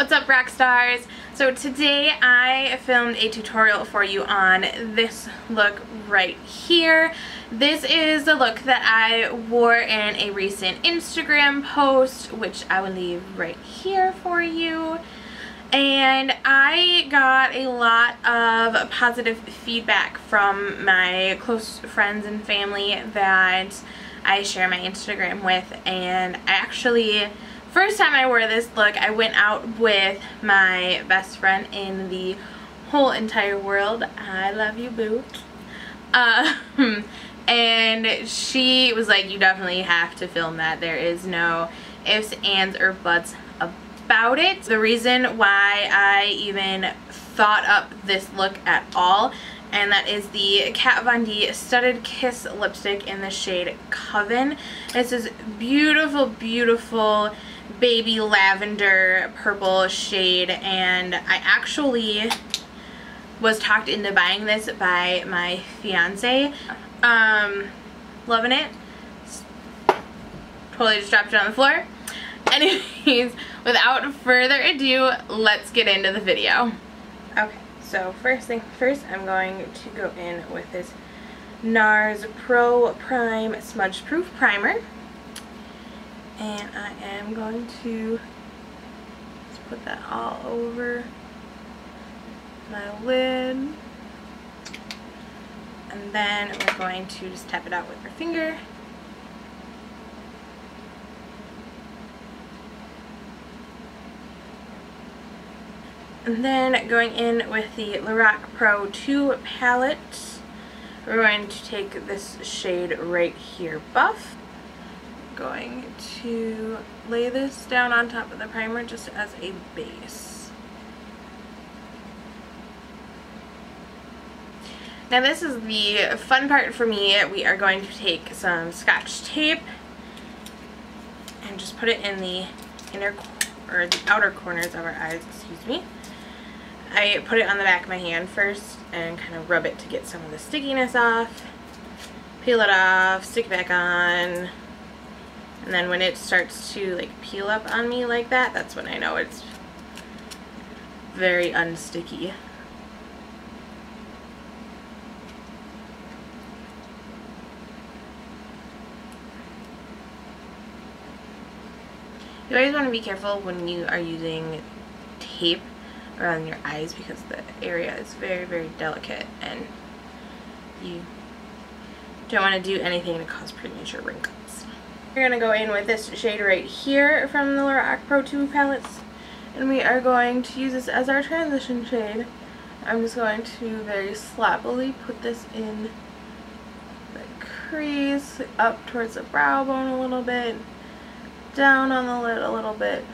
What's up, rock stars? So today I filmed a tutorial for you on this look right here. This is the look that I wore in a recent Instagram post, which I will leave right here for you. And I got a lot of positive feedback from my close friends and family that I share my Instagram with. And I actually, first time I wore this look, I went out with my best friend in the whole entire world. I love you, boo. And she was like, you definitely have to film that. There is no ifs, ands, or buts about it. The reason why I even thought up this look at all, and that is the Kat Von D Studded Kiss lipstick in the shade Coven. This is beautiful, beautiful baby lavender purple shade, and I actually was talked into buying this by my fiance. Loving it. Totally just dropped it on the floor. Anyways, without further ado, let's get into the video. Okay, so first thing first, I'm going to go in with this NARS Pro Prime Smudge Proof Primer. And I am going to just put that all over my lid. And then we're going to just tap it out with our finger. And then going in with the LORAC Pro 2 palette, we're going to take this shade right here, Buff. Going to lay this down on top of the primer just as a base. Now this is the fun part for me. We are going to take some Scotch tape and just put it in the inner or the outer corners of our eyes, excuse me. I put it on the back of my hand first and kind of rub it to get some of the stickiness off. Peel it off, stick it back on. And then when it starts to like peel up on me like that, that's when I know it's very unsticky. You always want to be careful when you are using tape around your eyes because the area is very, very delicate and you don't want to do anything to cause premature wrinkles. We're going to go in with this shade right here from the LORAC Pro 2 palettes, and we are going to use this as our transition shade. I'm just going to very sloppily put this in the crease, up towards the brow bone a little bit, down on the lid a little bit.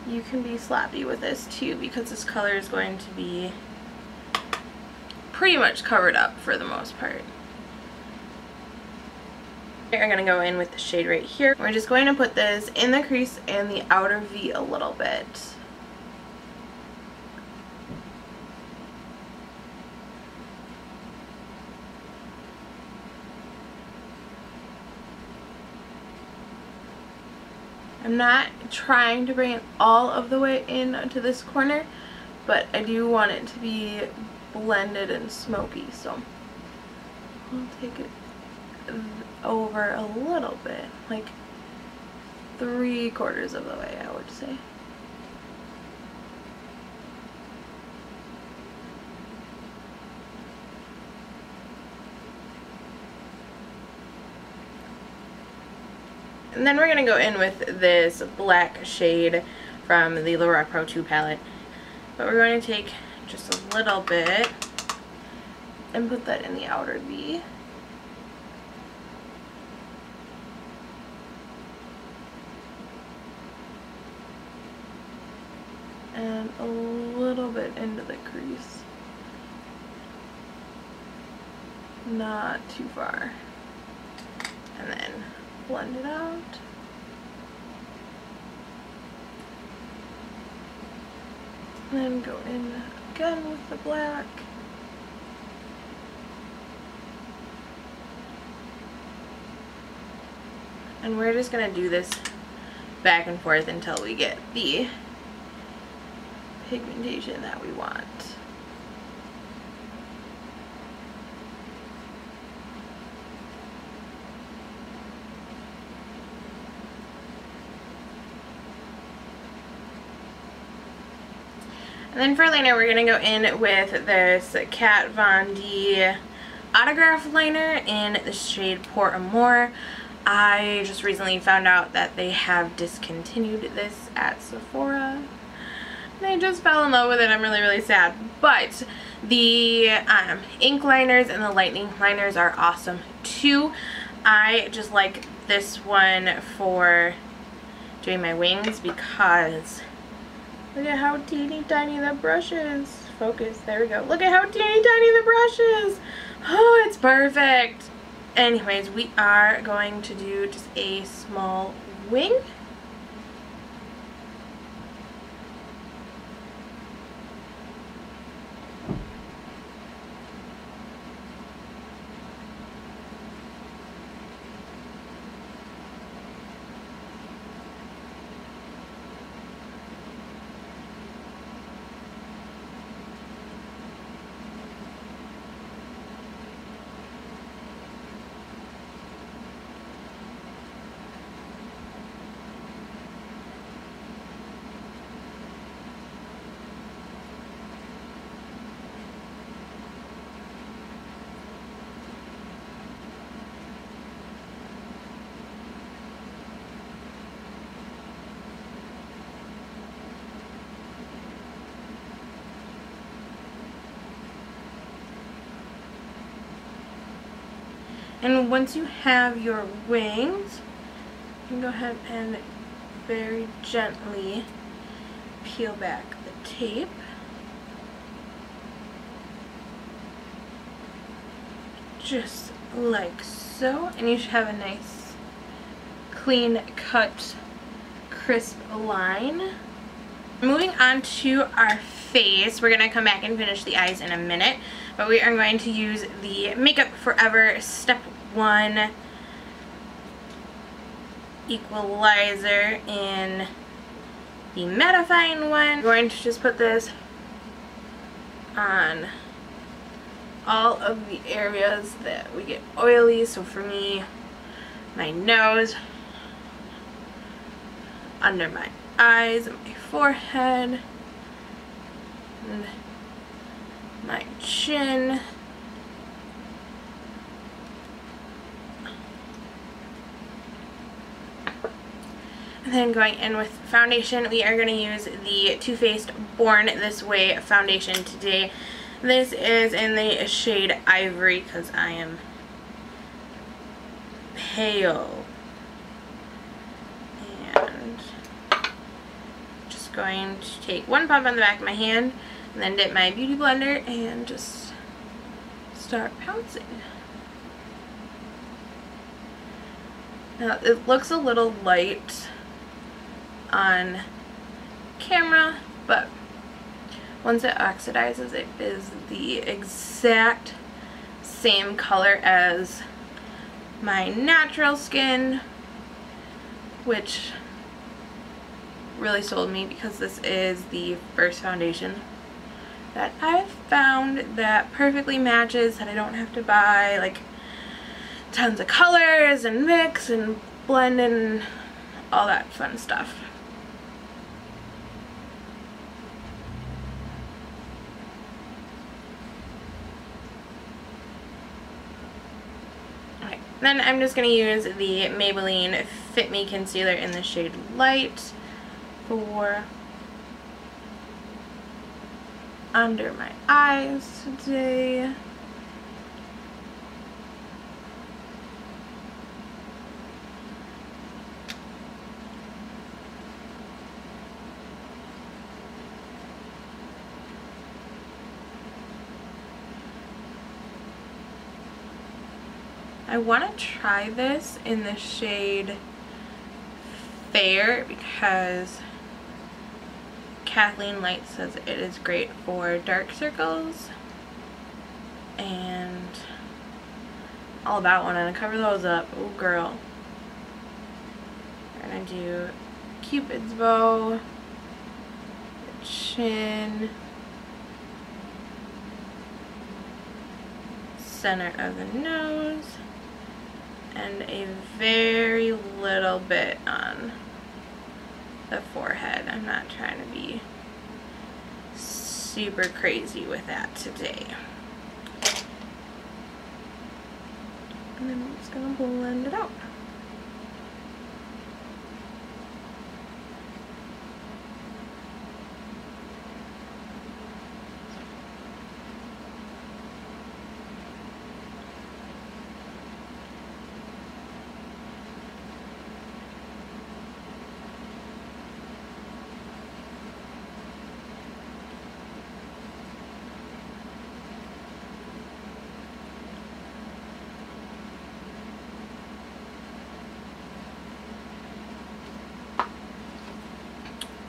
You can be sloppy with this too because this color is going to be pretty much covered up for the most part. We're going to go in with the shade right here. We're just going to put this in the crease and the outer V a little bit. I'm not trying to bring it all of the way into this corner, but I do want it to be blended and smoky, so I'll take it over a little bit, like 3/4 of the way, I would say. And then we're going to go in with this black shade from the LORAC Pro 2 palette. But we're going to take just a little bit and put that in the outer V. And a little bit into the crease. Not too far. And then blend it out. And then go in again with the black. And we're just going to do this back and forth until we get the pigmentation that we want. And then for liner, we're going to go in with this Kat Von D Autograph Liner in the shade Pour Amor. I just recently found out that they have discontinued this at Sephora. And I just fell in love with it. I'm really, really sad. But the ink liners and the lightning liners are awesome too. I just like this one for doing my wings because look at how teeny tiny the brush is. Focus, there we go. Look at how teeny tiny the brush is. Oh, it's perfect. Anyways, we are going to do just a small wing. And once you have your wings, you can go ahead and very gently peel back the tape. Just like so. And you should have a nice, clean cut, crisp line. Moving on to our face, we're going to come back and finish the eyes in a minute. But we are going to use the Makeup Forever Step 1 Equalizer in the mattifying one. We're going to just put this on all of the areas that we get oily. So for me, my nose, under my eyes, my forehead, and my chin. And then going in with foundation, we are going to use the Too Faced Born This Way foundation today. This is in the shade Ivory because I am pale. And just going to take one pump on the back of my hand and then dip my beauty blender and just start pouncing. Now it looks a little light on camera, but once it oxidizes, it is the exact same color as my natural skin, which really sold me because this is the first foundation that I've found that perfectly matches, that I don't have to buy like tons of colors and mix and blend and all that fun stuff. Then I'm just going to use the Maybelline FitMe Concealer in the shade Light for under my eyes today. I want to try this in the shade Fair because Kathleen Light says it is great for dark circles, and all about when I cover those up. Oh girl. We're gonna do Cupid's bow, which chin, center of the nose, and a very little bit on the forehead. I'm not trying to be super crazy with that today. And then I'm just going to blend it out.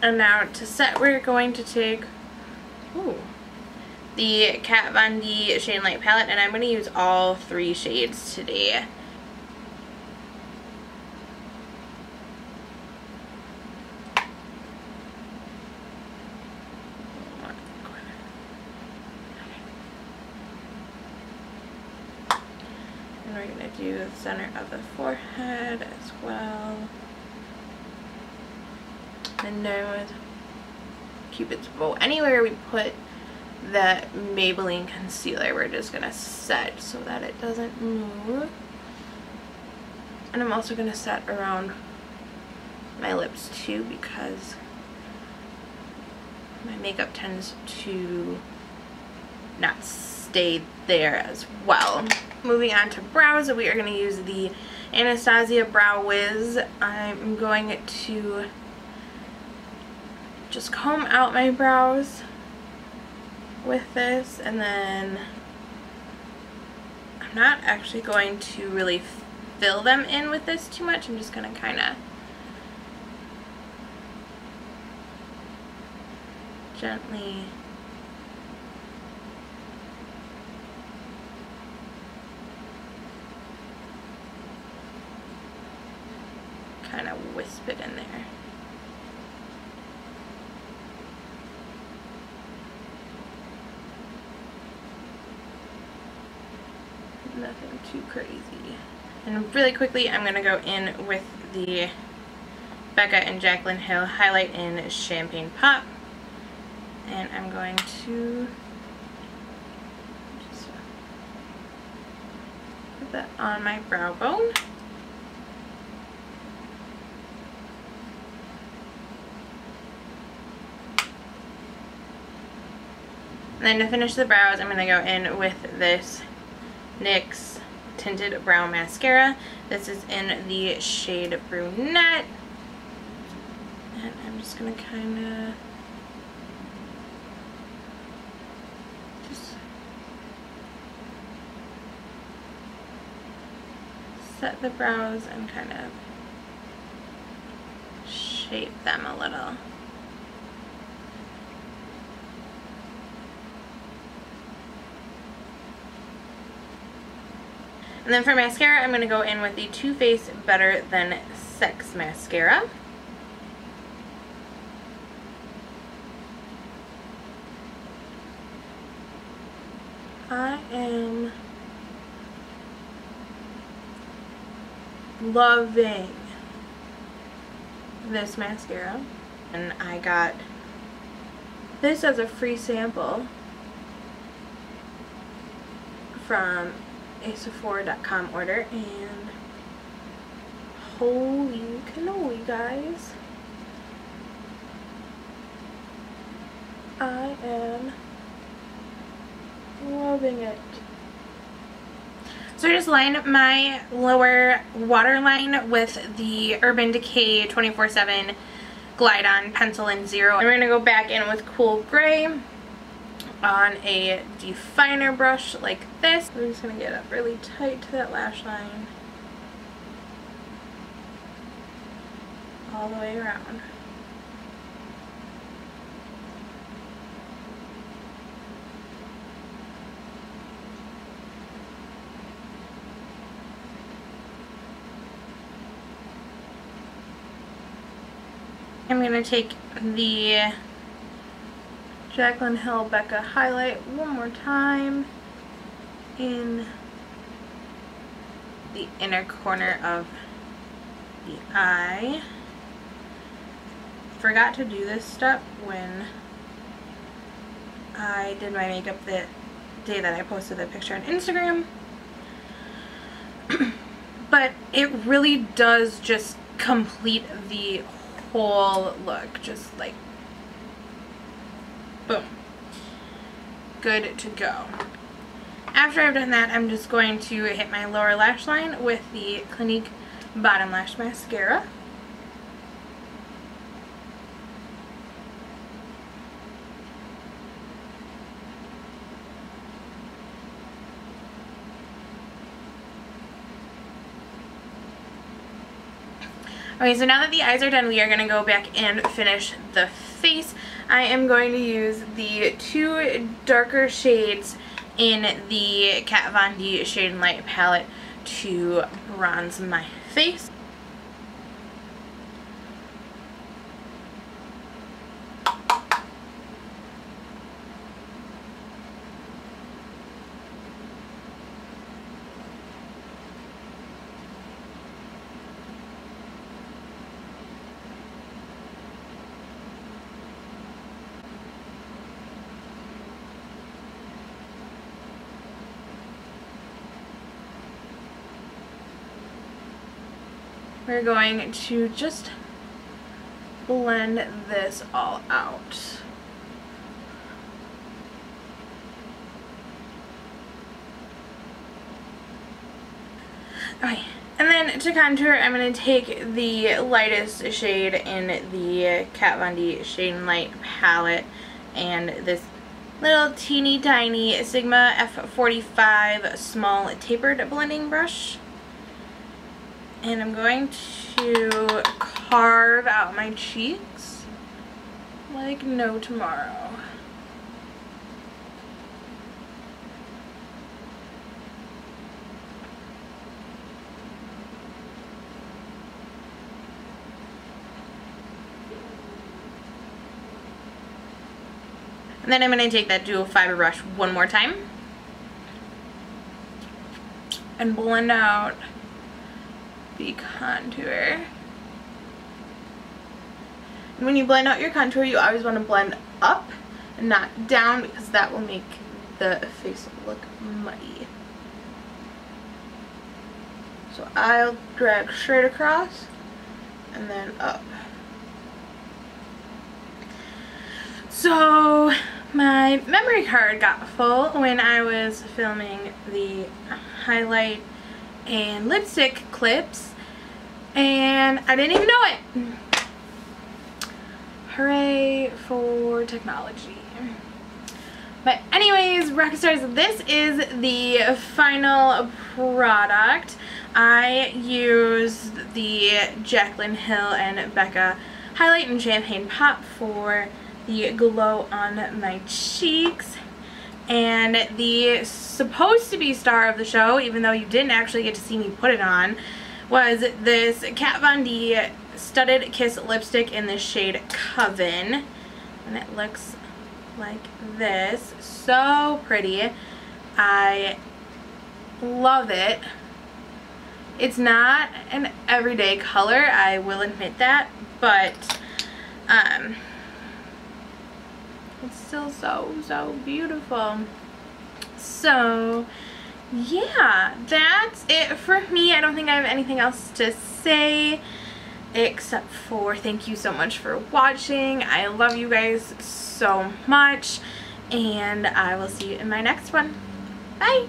And now to set, we're going to take the Kat Von D Shade and Light palette, and I'm going to use all 3 shades today. And we're going to do the center of the forehead as well. The nose, Cupid's bow. Anywhere we put the Maybelline concealer, we're just going to set so that it doesn't move. And I'm also going to set around my lips too, because my makeup tends to not stay there as well. Moving on to brows, we are going to use the Anastasia Brow Whiz. I'm going to just comb out my brows with this, and then I'm not actually going to really fill them in with this too much. I'm just going to kind of gently kind of wisp it in there. Nothing too crazy. And really quickly, I'm going to go in with the BECCA and Jaclyn Hill Highlight in Champagne Pop. And I'm going to just put that on my brow bone. And then to finish the brows, I'm going to go in with this NYX Tinted Brow Mascara. This is in the shade Brunette. And I'm just going to kind of just set the brows and kind of shape them a little. And then for mascara, I'm going to go in with the Too Faced Better Than Sex Mascara. I am loving this mascara. And I got this as a free sample from a Sephora.com order, and holy cannoli, guys, I am loving it. So I just lined my lower waterline with the Urban Decay 24/7 Glide On Pencil in Zero. And we're going to go back in with Cool Gray on a definer brush like this. We're just going to get up really tight to that lash line all the way around. I'm going to take the Jaclyn Hill BECCA highlight one more time in the inner corner of the eye. Forgot to do this step when I did my makeup the day that I posted the picture on Instagram. But it really does just complete the whole look. Just like, boom. Good to go. After I've done that, I'm just going to hit my lower lash line with the Clinique Bottom Lash Mascara. Okay, so now that the eyes are done, we are going to go back and finish the face. I am going to use the two darker shades in the Kat Von D Shade and Light palette to bronze my face. We're going to just blend this all out. Okay, and then to contour, I'm going to take the lightest shade in the Kat Von D Shade and Light palette and this little teeny tiny Sigma F45 small tapered blending brush. And I'm going to carve out my cheeks like no tomorrow. And then I'm going to take that dual fiber brush one more time and blend out the contour. And when you blend out your contour, you always want to blend up and not down because that will make the face look muddy. So I'll drag straight across and then up. So my memory card got full when I was filming the highlight and lipstick clips, and I didn't even know it. Hooray for technology. But anyways, Rockstars, this is the final product. I used the Jaclyn Hill and BECCA highlight in Champagne Pop for the glow on my cheeks. And the supposed to be star of the show, even though you didn't actually get to see me put it on, was this Kat Von D Studded Kiss lipstick in the shade Coven. And it looks like this. So pretty. I love it. It's not an everyday color, I will admit that, but it's still so beautiful. So yeah, that's it for me. I don't think I have anything else to say except for thank you so much for watching. I love you guys so much, and I will see you in my next one. Bye!